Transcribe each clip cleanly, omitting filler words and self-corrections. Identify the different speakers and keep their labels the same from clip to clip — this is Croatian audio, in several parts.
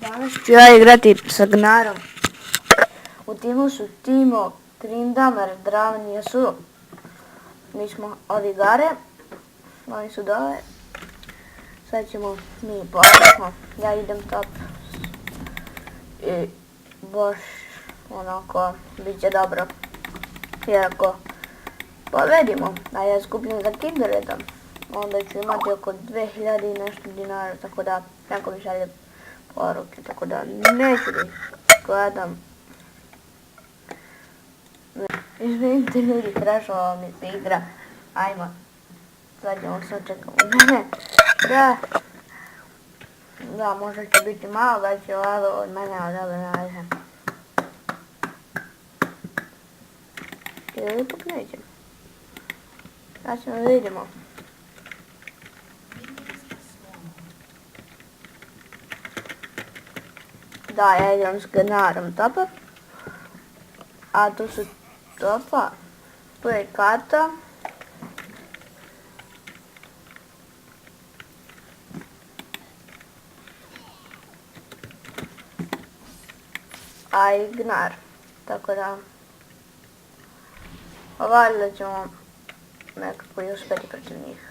Speaker 1: Danas ću ja igrati sa Gnarom. U timu su Timo, Trindamer, Draven i Yasuo. Mi smo ovi Gare, oni su dole. Sad ćemo mi površno, ja idem top. I baš onako, bit će dobro. Jer ako pobedimo, a ja skupljam za Kindredom, onda ću imati oko 2000 i nešto dinara, tako da neko mi šalje poruke, tako da neću da ih gledam. Izvinite ljudi, crashova mi se igra. Ajmo, sad ćemo se očekamo mene. Da, možda će biti malo veće lado od mene, ali dobro nađem. Ili ipak nećem. Sad ćemo vidimo. Da, ja idem s Gnarom topa. A tu su topa. Tu je Kata. A i Gnar. Tako da valjda ćemo nekako i uspjeti protiv njih.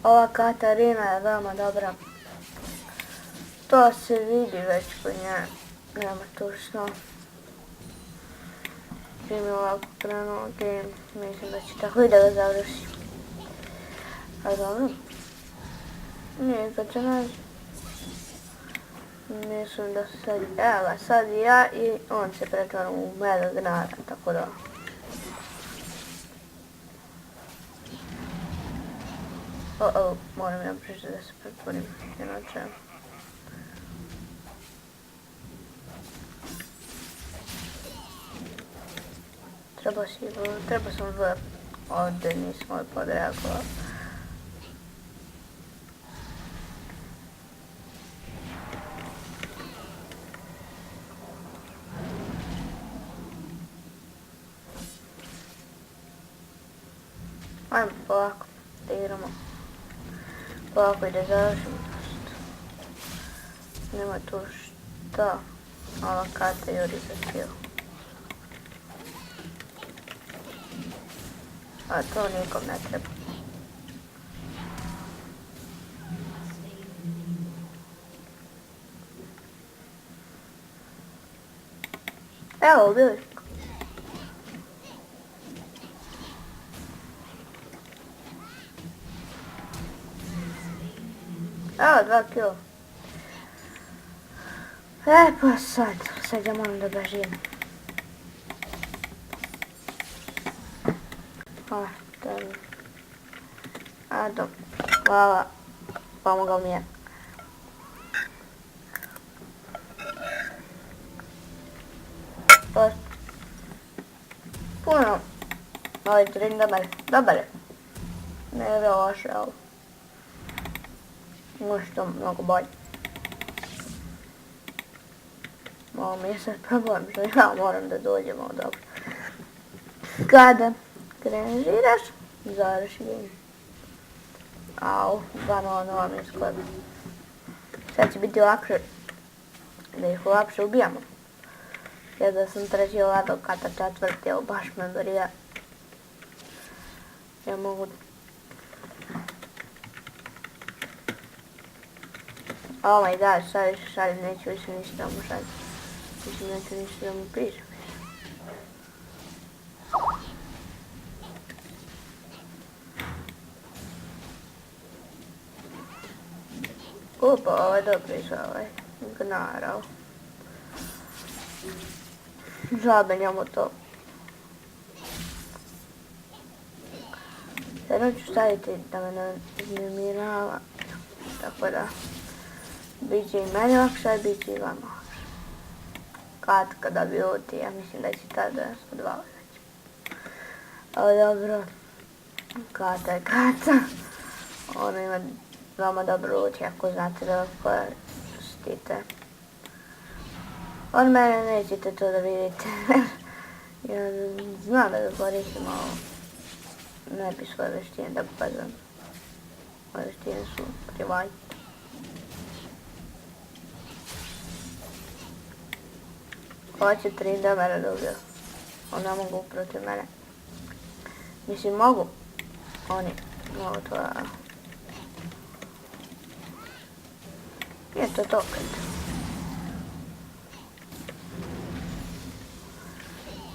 Speaker 1: Ova Katarina je veoma dobra. To se vidi već kod nje. Nema tu što. Čim je ovako krenuo game, mislim da će tako i da ga završi. A dobro. Nije kad će naći. Mislim da se sad... Evo ga, sad ja i on se pretvara u Mega Gnara, tako da... Moram ja pričati da se pretvorim, inače... Treba sam da ovdje nismo podreagovali. Ajmo polako, da igramo. Polako i da završimo prosto. Nema tu šta. Ova Kata juri za kill. A to nikom ne treba. Evo, ubili. Evo, 2 kila. Pa sad ja moram da bežim. Dobro, hvala, pomogao mi je. Puno, ovaj Trindamer, dobar je. Ne je loše, ali može to mnogo bolje. Ovo mi je sad problem, što ja moram da dođem ovo dobro. Kada krenžiraš, završi game. Au, 2-0 mi je skoro. Sad će biti lakše da ih lakše ubijamo. Jer da sam treći ovako Kata četvrti, evo baš me brija. Ja mogu... Oh my god, sad više šaljem, neću više ništa da mu šaljem. Mislim, neću ništa da mu pišem. Opa, ovo je dobro iz ovaj gnarao. Žabe njemu to. Jedno ću staviti da me ne iznemirava. Tako da, bit će i meni lakše, bit će i vama lakše. Kada bi oti, ja mislim da će tada odvaliti. Ali dobro, kata je kata. Ono ima veoma dobro oti, ako znate da koristite. Od mene nećete to da vidite. Ja znam da ga koristim, ali ne bi svoje veštine da pokazam. Moje veštine su privajte. Hoće 3 damera da ubiju. Oni ne mogu protiv mene. Mislim, mogu. Oni mogu to da... Nije to to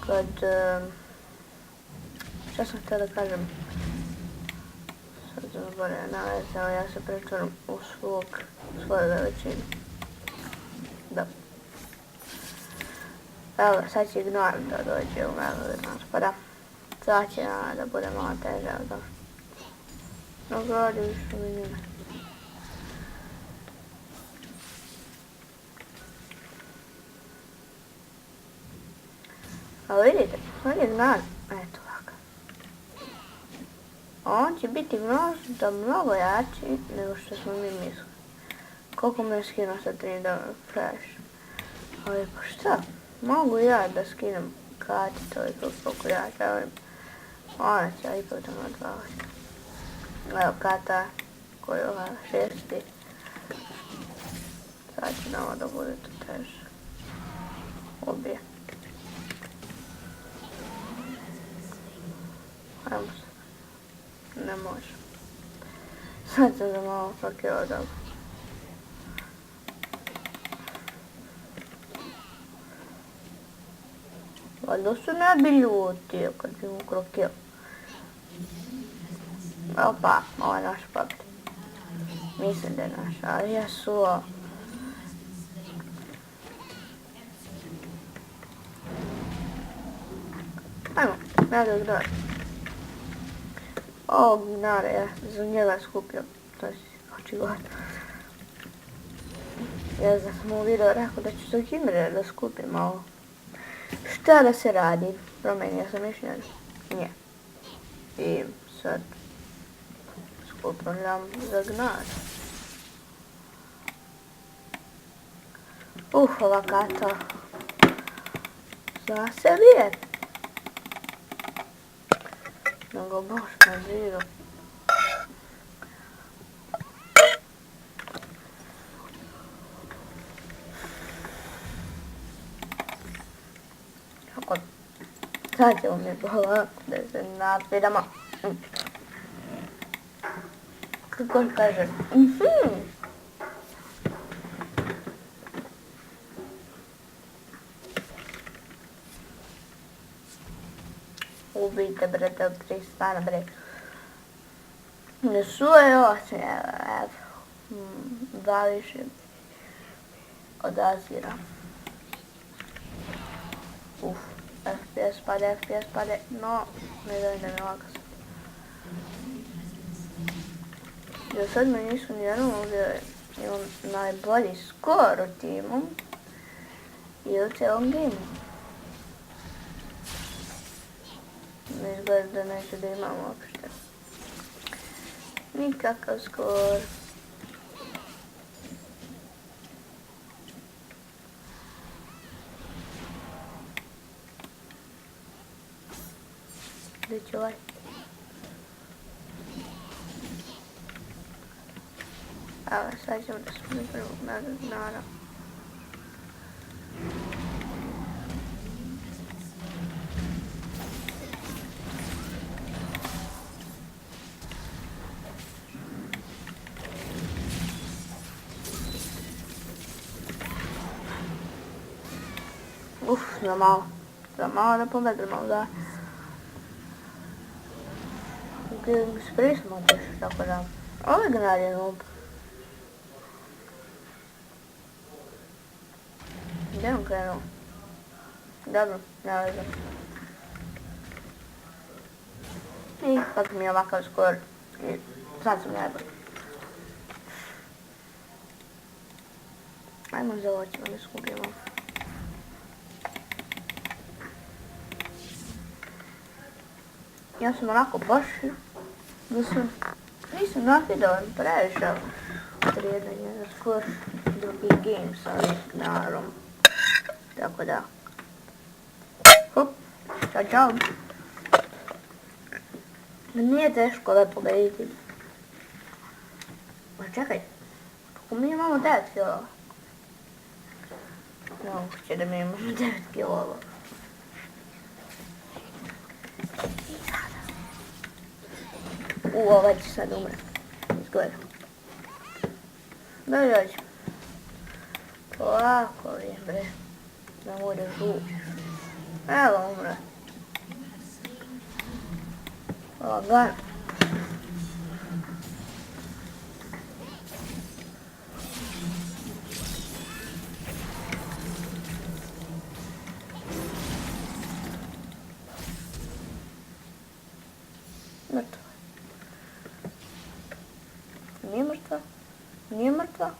Speaker 1: kad... Šta sam htio da kažem? Sad sam zaboravio navesti, ali ja se pretvorim u svoju veličinu. Da. Evo, sad će ignor da dođe u mene pa da. Sad će da bude malo teže, da. No, gledaj više mi njime. A vidite, on je gnor. Eto ovako. On će biti možda mnogo jači nego što smo mi mislili. Koliko me je skinuo sa 3 damera fresh. Ali pa šta? Mogu ja da skinem Kati toliko koliko ja želim. Ona će ipak da me odvaliti. Evo Kata koji je ova 6. Sad će nama da bude to teže. Ubije. Ajmo se. Ne može. Sad sam za malo fakio dobro. Valjda su ne bi ljutio kad bi mu krokio. Opa, ovo je naš papir. Mislim da je naš, ali jesu. Ajmo, ja da gledam. Ovog gnara ja za njega skupio. To je očigledno. Ja sam u video rekao da ću za Himre da skupim ovo. Šta da se radi? Promenio sam mišljenje. Nije. I sad skupljam za gnar. Ova Kata. Zna se vije. Nego baš na živo. Sad ćemo mi polako da se napidamo. Kako kaže? Ubijte bre, da pristane bre. Ne suje osim, evo. Dva više od Azira. FPS pade, no, ne da mi laka sad. Do sad me nisu nijednom ubili, imam najbolji skor u timu i u cijelom gameu. Ne izgleda da neću da imam uopšte. Nikakav skor. Gdje će ovaj? Evo, sad ćemo da smo prvog gnara. Za malo da pobedimo, da. Sprije smo otišli, tako da. Ovo je gnar je noob. Gdje on krenuo? Dobro, ne veze. Ipak mi je ovakav skor i sad sam najbolj. Ajmo za ovo ćemo da skupimo. Ja sam onako baš da sam nisam nafidovan previše trijedanje za skor drugih games sa Signarom. Tako da. Hop, čao. Nije teško da pobediti. Ma čekaj, kako mi imamo 9 kilova? Moguće da mi imamo 9 kilova. Ovaj će sad umre. Izgleda. Da dođe. Polako li bre. Da bude žuč. Evo umre. Lagano. Mrtva. Nije mrtva. Nije mrtva.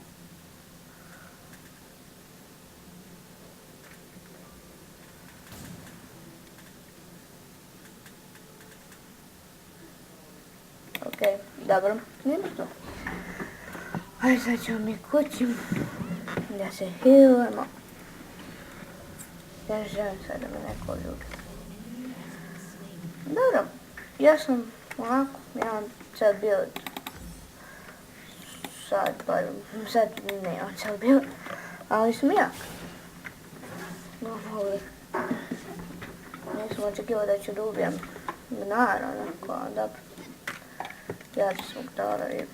Speaker 1: Okej, dobro. Nije mrtva. Ajde sad ćemo mi kući. Da se healujemo. Ja želim sad da me neko ljubi. Dobro. Ja sam onako, imam sad build. Sad ne imam sad build, ali sam jak. Nisam očekivao da ću da ubijem Gnara, onako, dobro. Ja ću svog Dara i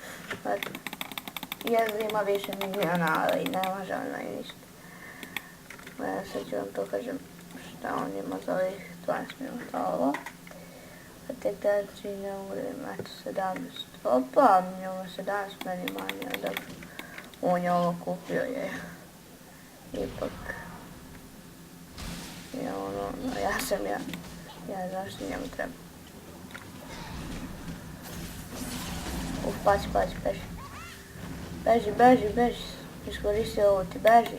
Speaker 1: jer ima više milijona, ali ne može ono i ništa. Ja sad ću vam pokažem šta on ima za ovih 20 minuta ovo. A tek da ću ne uvijem, eto 17. Opa, njemu 17 meni manje, dobro. On je ovo kupio je. Ipak. I ono, ja sam ja. Ja zašto njemu treba. Pazi, beži. Beži. Iskoristi ovo ti, beži.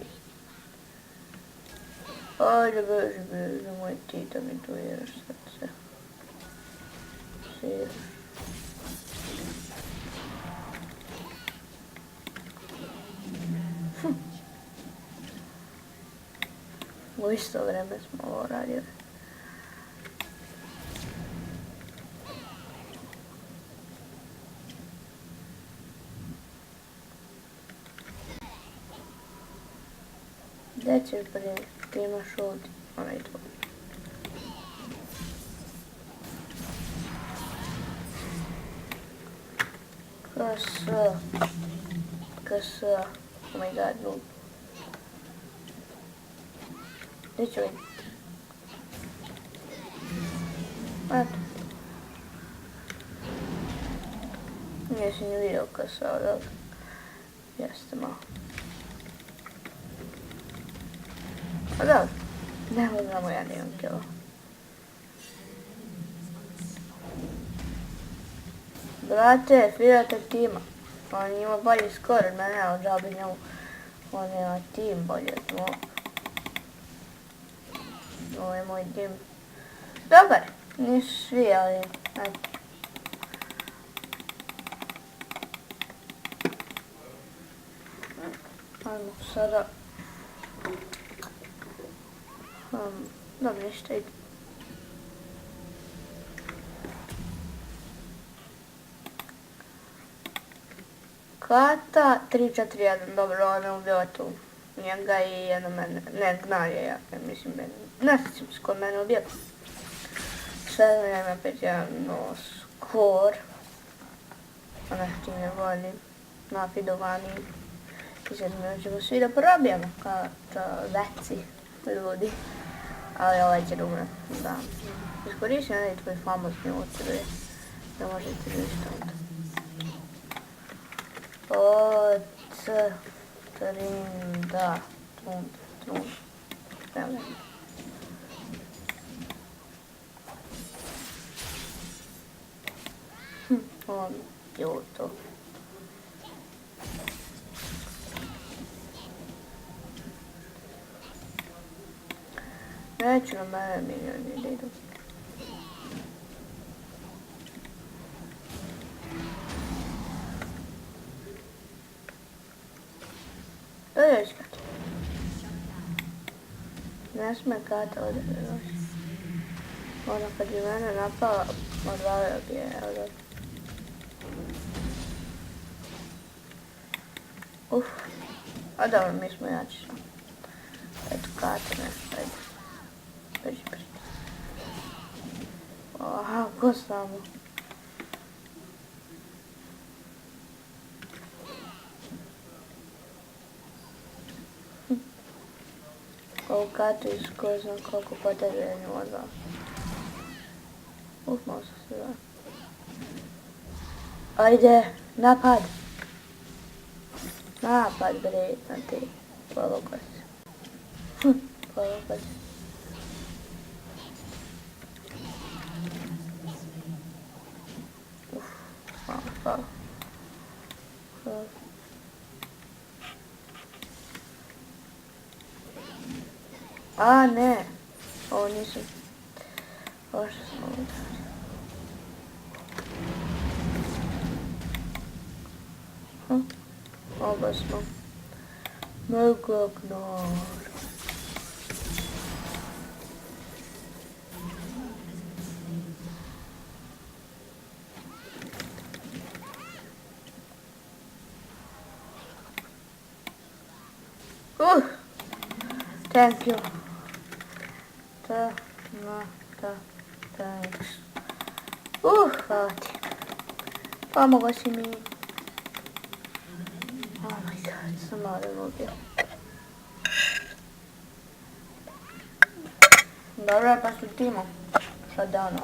Speaker 1: Ajde, beži, nemoj ti da mi duiraš srce. Sir. U isto vreme smo ovo radili. Gdje ćeš prije? Ti imaš ovdje, onaj tvoj. KS, oh my god, noob. Gdje ću vidjeti? Eto. Nisi ni vidio KS, ali dobro. Jeste malo. A dobro, ne znamo ja nijem kilo. Brate, firate tima. On ima bolji skor od mene, ali džabi njemu. On ima tim bolji od mog. Ovo je moj tim. Dobar, nisu svi, ali eto. Ajmo sada. Dobro, ništa ide. Kata 3-4-1, dobro, on je ubio tu njega i jedno mene, ne, Gnar je ja, mislim mene, ne sjećam se ko mene ubio. Sve vrijeme 5-1, no, skor. Ono što ne volim, nafidovani. I sad mi ćemo svi da probijemo, kao veci ljudi. Ali ovaj će da umre, da. Iskoristi onaj tvoj famozni utvrde, da možete ništa onda. Trinda, trund. spremni. On ljuto. Neću na mene minjoni da idu. Čekaj. Ne sme kata ovdje doći. Ona kad je mene napala, odvalio bi je, evo da. A dobro, mi smo jači. Eto kata nešto, ajde. Priđi. Aha, ko samo? Ovu katu iz ko znam koliko poteženju odvao. Malo sam se da. Ajde, napad. Napad bre, na ti. Povukao se. Povukao se. Hvala. A ne, ovo nisam. Ovo što sam ovo radio. Oba smo. Mega gnar. Thank you. Thanks. Hvala ti. Pomogao si mi. Oh my god, sam malo ubio. Dobro, pa su timo. Sad dano.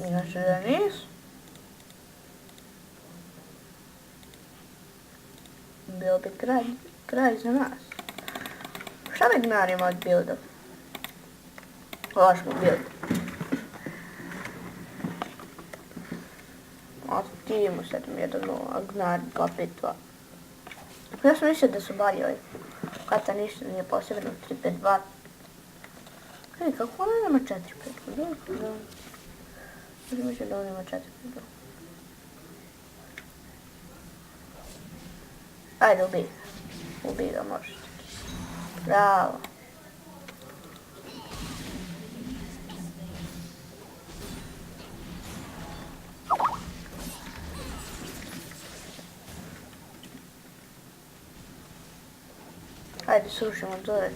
Speaker 1: Inače da nisu. Bio bi kraj za nas. Šta mi gnarimo od builda? Lažno build. Aktivimo 7-1-0, a gnar 2-5-2. Ja sam mislio da su bolji ovi. Kata ništa nije posebno 3-5-2. Kako ona nema 4-5-2? Ja mislim da ona ima 4-5-2. Ajde, ubij. Ubij ga, možeš. Bravo. Ajde, sušimo dole.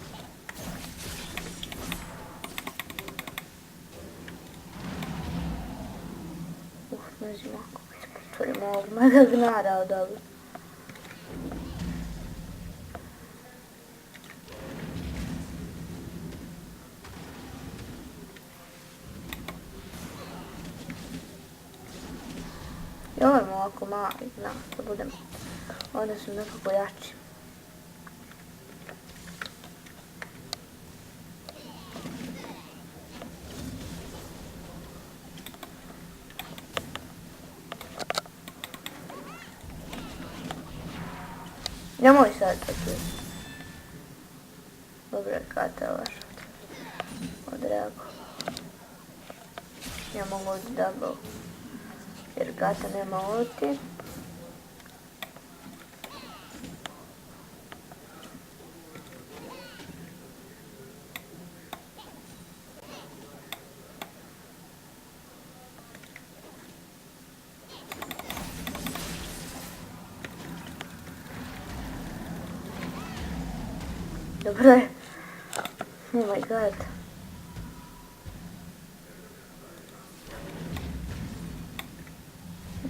Speaker 1: Ne znam ako potvorimo ovog mega gnara od ovog. I ovo je ovako mali gnar, da budem, onda sam nekako jači. Nemoj sad to tu. Dobro je kata vaš od reago. Ja mogu od double. Jer kata nema ulti. Dobro je. Oh my god.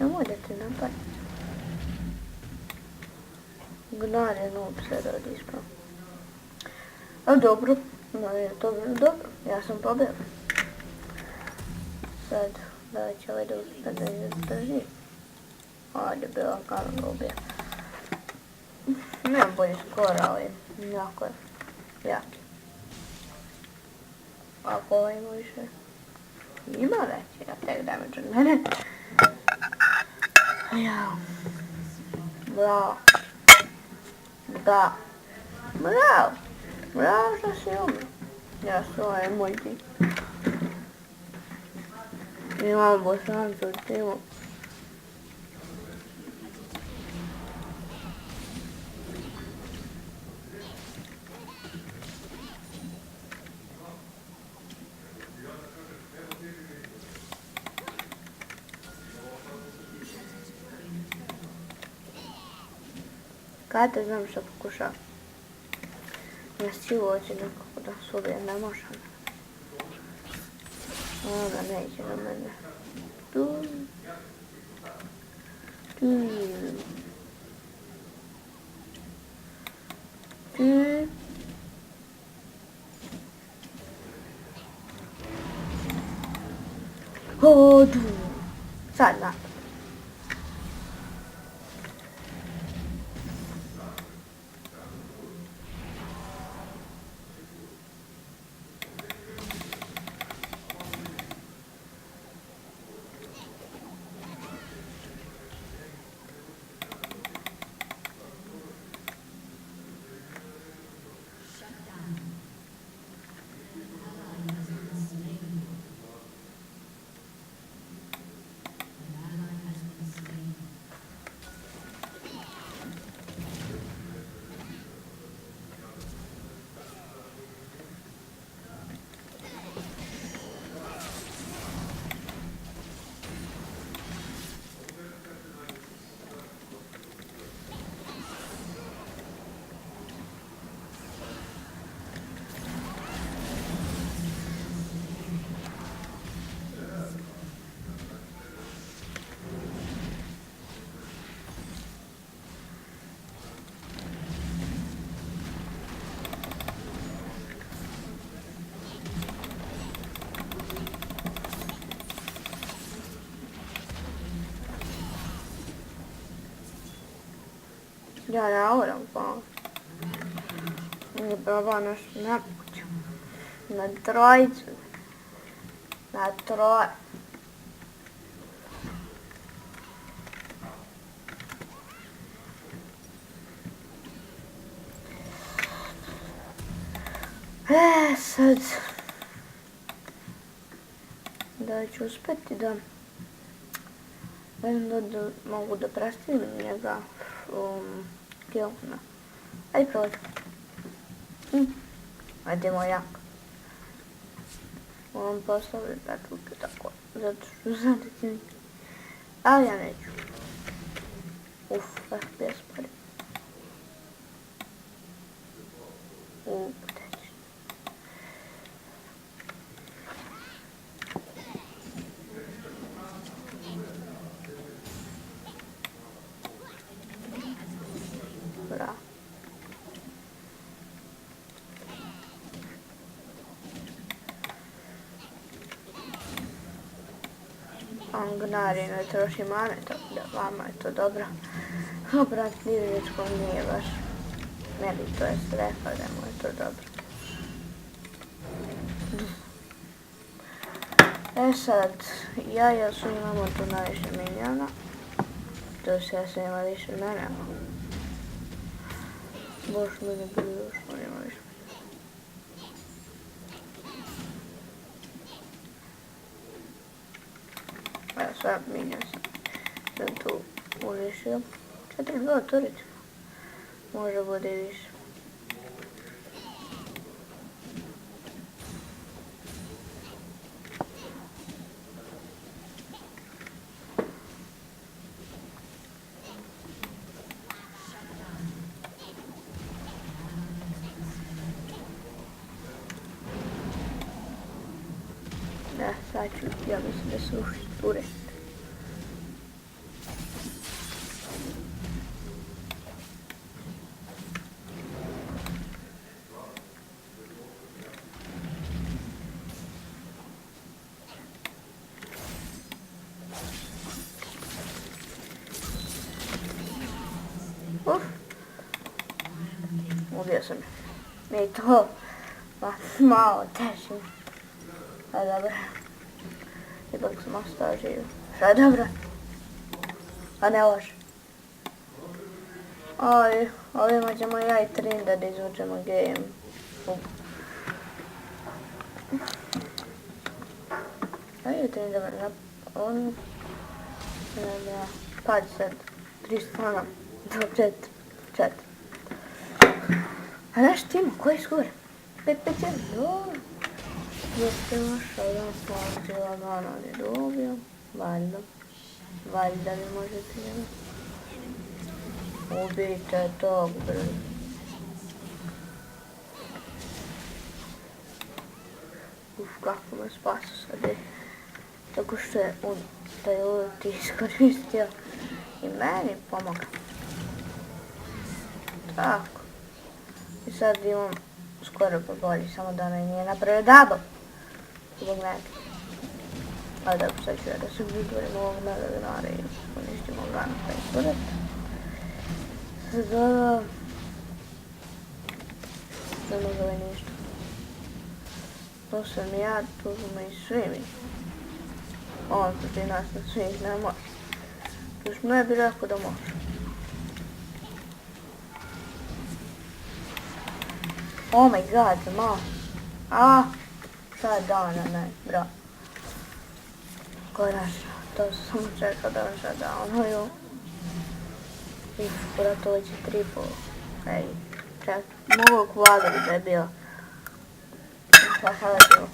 Speaker 1: Nemoj da te napad. Gnar je noob sad ovdje ispao. A dobro. No je to bilo dobro. Ja sam pobjela. Sad, da će ovaj da ne drži. Ajde, bila kanon ubija. Nemam bolje skora, ali jako je. jaki. Ako ovaj ima više? Ima veći, ja tek damage od mene. Ja. Bravo. Da. Bravo. Bravo što si umro. Ja su ovaj moj tim. Imamo Bosanca u timu. Kada znam što pokušam. Na silu hoće nekako da se ubije, ne može. Onda neće na mene. Tu. Tu. Tu. O, tu. Sad na. Ja ne moram pomoći. Nije probao nešto nemoguće. Na trojicu. Na troje. Sad. Da ću uspjeti da... Vidim da mogu da prestignem njega. Kill, no. Ajde prođu. Ajdemo jak. Moram postaviti petluke tako, zato što zadeti. Ali ja neću. FPS pari. Teći. Bravo. On gnari ne troši mane, tako da vama je to dobro. A brat Divlječko nije baš. Ne bi to je rekao da mu je to dobro. E sad, ja i Jasu imamo tu najviše milijona. To se Jasu ima više mene. Bož mi ne bilo još, on ima više. Evo sad minio sam tu ulišio. 4-2 turiti. Može bude i više. Da, sad ću, ja mislim da se urešiti. Ubio sam je. mi to malo teže. A dobro. Ipak sam ostao živ. Šta je dobro? A ne loše. Ovima ćemo ja i Trinda da izvučemo game. Ajde Trinda vrna. On... Pađi sad. 300 2, 4. A znaš ti ima, koji skor? 5-5-1, dobro. Jeste maša, jedan slađe lagano li dobio. Valjda mi možete jedan. Ubijte tog brzo. Kako me spasu sad je. Tako što je on taj ult iskoristio i meni pomoga. Tako. I sad imam skoro po bolji, samo da me nije napravio double. Zbog neke. Ali dobro, sad ću ja da se vytvorim ovog Melegnara i uništimo Gana pa ispored. Sada... Ne mogu ovaj ništa. To sam ja, tu smo i svi mi. On protiv nas na svih ne može. Još ne bi rekao da može. Oh my god, ma. Šta je dana, ne, bro. Konačno, to sam samo čekao da vam sad downuju. Brate, ovo će triple. Ej, ček, mogu kvadri da je bio. Šta sada je bilo?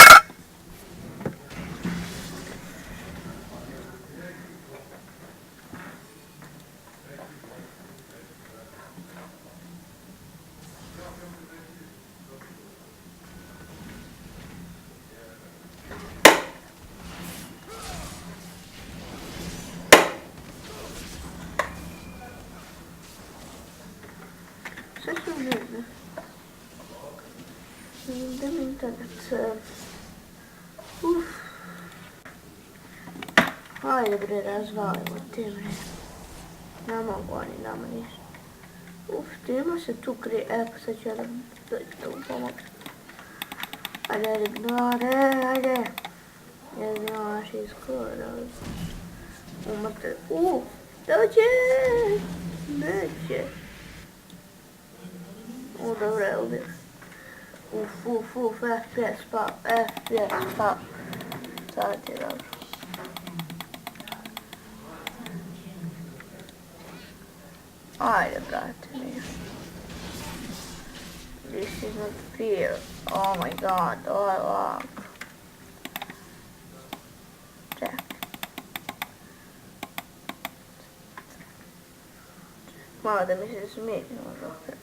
Speaker 1: Sve su vidne. Idem internet. Ajde bre, razvalimo te bre. Ne mogu oni nama ništa. Tima se tu krije. Pa sad ću ja da dođu da mu pomogu. Ajde, ignore, ajde. Jedino naši skoro. Umrte. Dođe! Neće. Dobro je ubio. FPS pao, FPS pao. Sad je dobro. Ajde, brate, nije. This is not fair. Oh my god, ovo je lag. Čekaj. Malo da mi se smiri možda opet.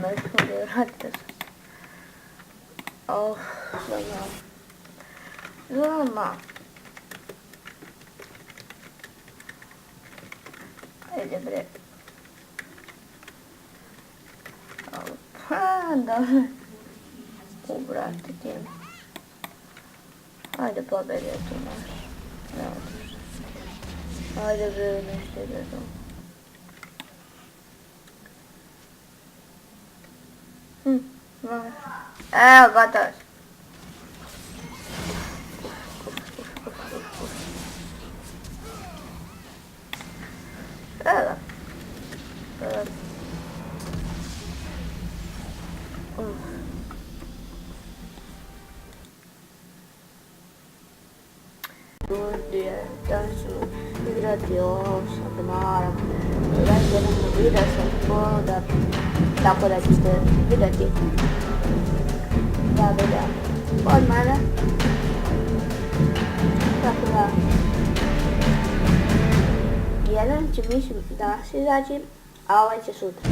Speaker 1: Nešto mi vratite se. Zama. Ajde bre. Dobro. Brate, tim. Ajde pobedi je tu naš. Ne otiš. Ajde bre, nešto ide tu. Evo, gotovo. Evo. Ljudi, da ću igrati ovo sa Gnarom. Već jedan video sam poda, tako da ćete vidjeti. Da videa od mene. Tako da jedan će mislim danas izaći, a ovaj će sutra.